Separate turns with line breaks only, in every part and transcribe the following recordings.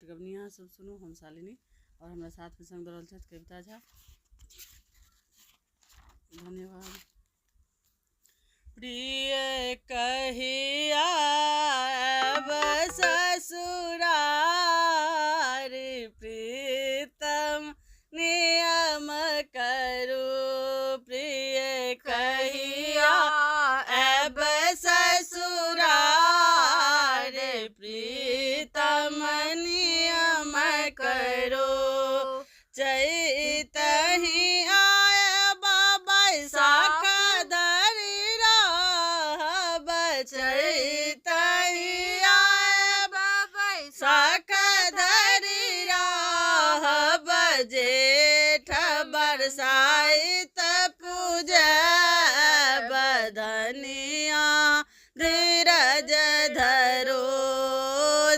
गवनिया सब सुनो हम शालिनी और हमारा साथ में संग दौड़ल छथि कविता झा। धन्यवाद। प्रिय कहिया आब ससुरार, प्रीतम नियम करू। प्रिय कहिया आब ससुरार, प्रीतम नियम करो। चैतहि आयब बैसाख धरि रहब, चैतहि आयब बैसाख धरि रहब। जेठ बरसाइत पूजब, धनिया धीरज धरो।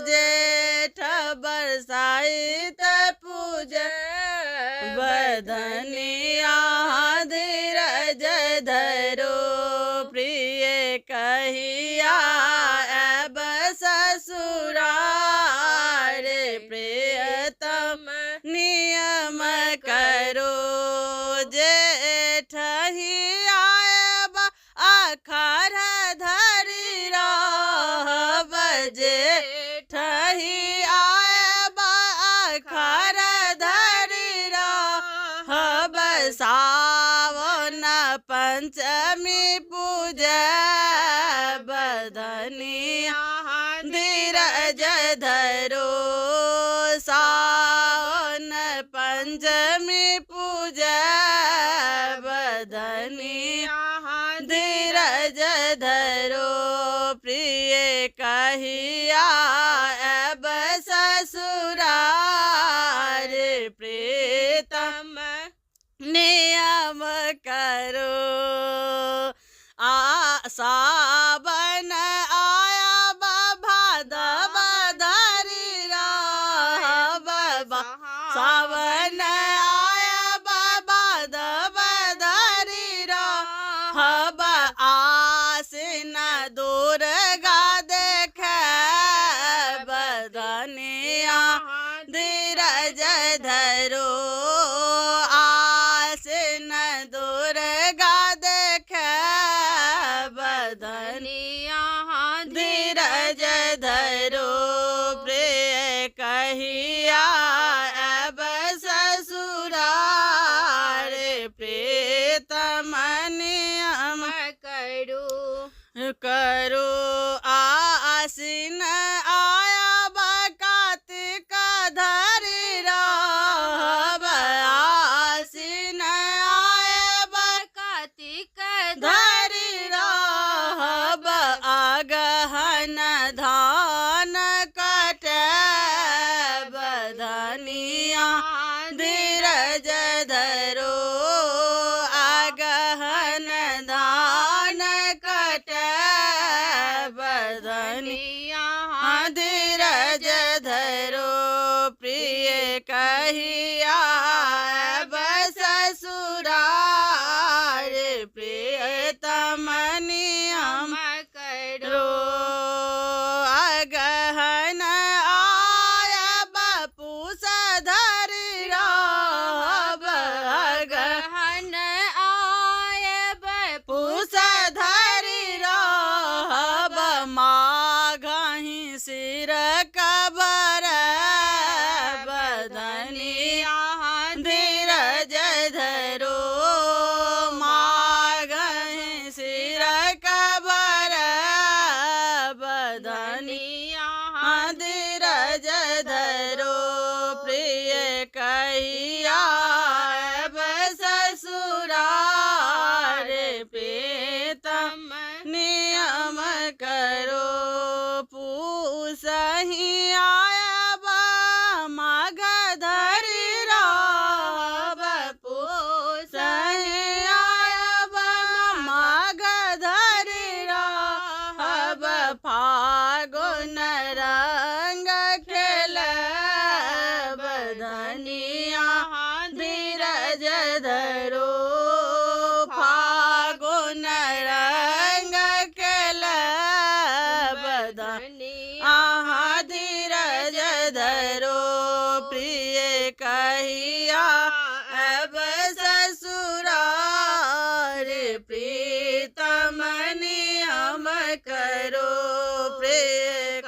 जेठ बरसाइत पूजब, धनिया धीरज धरो। प्रिय कहिया आब ससुरार, प्रियतम नियम करो। जेठहि आयब अखर धरि रहब, जेठहि आयब अखर धरि रहब। सावन पंचमी पूजब, धनिया धीरज धरो। सावन पंचमी पूजब, धनिया धीरज धरो। प्रिय कहिया आब ससुरार, प्रीतम नियम करो। सावन आयब भादव धरि रहब, सावन आयब भादव धरि रहब। आसिन दुर्गा देखब, धनिया धीरज धरो। आसिन दुर्गा देखब, धनिया धीरज धरो। प्रिय कहिया आब ससुरार, प्रीतम नियम करो। आसिन आयब कार्तिक धरि रहब, आसिन आयब कार्तिक धरि रहब। अगहन धान कटब, धनिया धीरज धरो। अगहन धान कटब, धनिया धीरज धरो। प्रिय कहिया आब ससुरार, प्रियतम नियम करो। अगहन आयब पूस धरि रहब, अगहन आयब पूस धरि रहब। माघहि सिर कबरब, धनिया धीरज धरो। माघहि सिर कबरब, धनिया धीरज धरो। प्रिय कहिया आब ससुरार, प्रीतम नियम करो। पूसहि आयब माघ धरि रहब, पूसहि आयब माघ धरि रहब। फागुन रंग खेलब,
पिया अब ससुरार प्रीतम नियम करो प्रिय